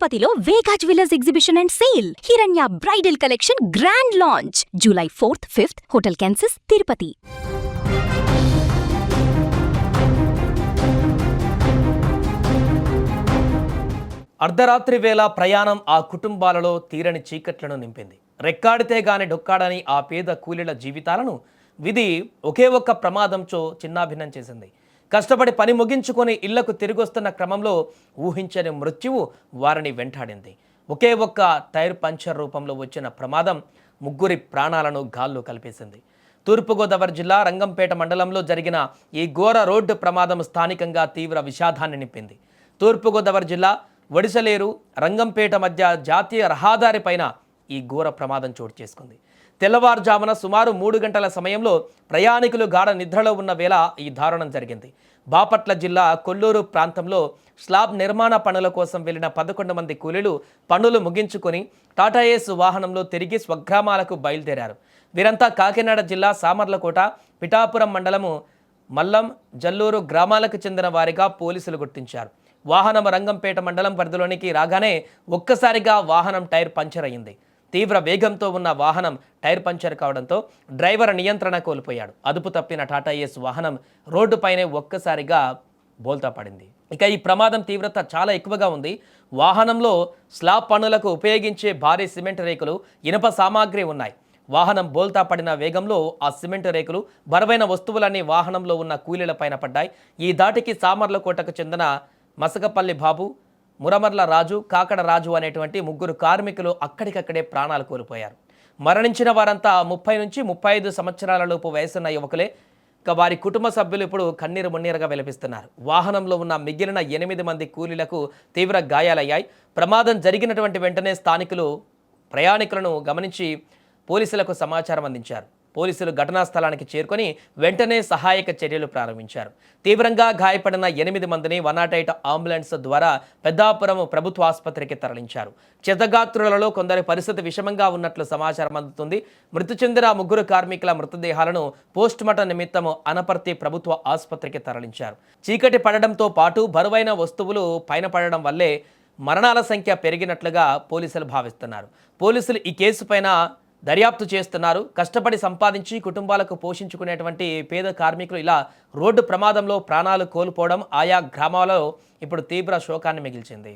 తిరుపతిలో Vega jewellers exhibition and sale. Hiranya bridal collection grand launch July 4th, 5th, hotel కాన్సిస్, తిరుపతి. అర్ధరాత్రి వేళ ప్రయాణం ఆ కుటుంబాలలో తీరని చీకట్లను నింపింది. రెక్కాడితే గాని డొక్కాడని ఆ పేద కూలీల జీవితాలను విధి ఒకే ఒక్క ప్రమాదంతో చిన్నాభిన్నం చేసింది. కష్టపడి పని ముగించుకొని ఇళ్లకు తిరిగొస్తున్న క్రమంలో ఊహించని మృత్యువు వారిని వెంటాడింది. ఒకే ఒక్క టైర్ పంచర్ రూపంలో వచ్చిన ప్రమాదం ముగ్గురి ప్రాణాలను గాల్లో కలిపేసింది. తూర్పుగోదావరి జిల్లా రంగంపేట మండలంలో జరిగిన ఈ ఘోర రోడ్డు ప్రమాదం స్థానికంగా తీవ్ర విషాదాన్ని నింపింది. తూర్పుగోదావరి జిల్లా వడిసలేరు రంగంపేట మధ్య జాతీయ రహదారి పైన ఈ ఘోర ప్రమాదం చోటు చేసుకుంది. తెల్లవారుజామున సుమారు 3 గంటల సమయంలో ప్రయాణికులు గాఢ నిద్రలో ఉన్న వేళ ఈ దారుణం జరిగింది. బాపట్ల జిల్లా కొల్లూరు ప్రాంతంలో స్లాబ్ నిర్మాణ పనుల కోసం వెళ్లిన 11 మంది కూలీలు పనులు ముగించుకొని టాటా ఏస్ వాహనంలో తిరిగి స్వగ్రామాలకు బయలుదేరారు. వీరంతా కాకినాడ జిల్లా సామర్లకోట, పిఠాపురం మండలము మల్లం, జల్లూరు గ్రామాలకు చెందిన వారిగా పోలీసులు గుర్తించారు. వాహనం రంగంపేట మండలం పరిధిలోనికి రాగానే ఒక్కసారిగా వాహనం టైర్ పంచర్ అయింది. తీవ్ర వేగంతో ఉన్న వాహనం టైర్ పంచర్ కావడంతో డ్రైవర్ నియంత్రణ కోల్పోయాడు. అదుపు తప్పిన టాటా ఏస్ వాహనం రోడ్డుపైనే ఒక్కసారిగా బోల్తా పడింది. ఇక ఈ ప్రమాదం తీవ్రత చాలా ఎక్కువగా ఉంది. వాహనంలో స్లాబ్ పనులకు ఉపయోగించే భారీ సిమెంట్ రేకులు, ఇనుప సామాగ్రి ఉన్నాయి. వాహనం బోల్తా పడిన వేగంలో ఆ సిమెంట్ రేకులు, బరువైన వస్తువులన్నీ వాహనంలో ఉన్న కూలీల పైన పడ్డాయి. ఈ దాటికి సామర్లకోటకు చెందిన మసకపల్లి బాబు, మురమర్ల రాజు, కాకడ రాజు అనేటువంటి ముగ్గురు కార్మికులు అక్కడికక్కడే ప్రాణాలు కోల్పోయారు. మరణించిన వారంతా 30 నుంచి 35 సంవత్సరాల లోపు వయసున్న యువకులే. ఇక వారి కుటుంబ సభ్యులు ఇప్పుడు కన్నీరు మున్నీరుగా విలపిస్తున్నారు. వాహనంలో ఉన్న మిగిలిన 8 మంది కూలీలకు తీవ్ర గాయాలయ్యాయి. ప్రమాదం జరిగినటువంటి వెంటనే స్థానికులు ప్రయాణికులను గమనించి పోలీసులకు సమాచారం అందించారు. పోలీసులు ఘటనా స్థలానికి చేరుకొని వెంటనే సహాయక చర్యలు ప్రారంభించారు. తీవ్రంగా గాయపడిన 8 మందిని 108 అంబులెన్స్ ద్వారా పెద్దాపురం ప్రభుత్వ ఆసుపత్రికి తరలించారు. క్షతగాత్రులలో కొందరి పరిస్థితి విషమంగా ఉన్నట్లు సమాచారం అందుతుంది. మృతి చెందిన ముగ్గురు కార్మికుల మృతదేహాలను పోస్టుమార్టం నిమిత్తం అనపర్తి ప్రభుత్వ ఆసుపత్రికి తరలించారు. చీకటి పడడంతో పాటు బరువైన వస్తువులు పైన పడడం వల్లే మరణాల సంఖ్య పెరిగినట్లుగా పోలీసులు భావిస్తున్నారు. పోలీసులు ఈ కేసు పైన దర్యాప్తు చేస్తున్నారు. కష్టపడి సంపాదించి కుటుంబాలకు పోషించుకునేటువంటి పేద కార్మికులు ఇలా రోడ్డు ప్రమాదంలో ప్రాణాలు కోల్పోవడం ఆయా గ్రామాలలో ఇప్పుడు తీవ్ర శోకాన్ని మిగిల్చింది.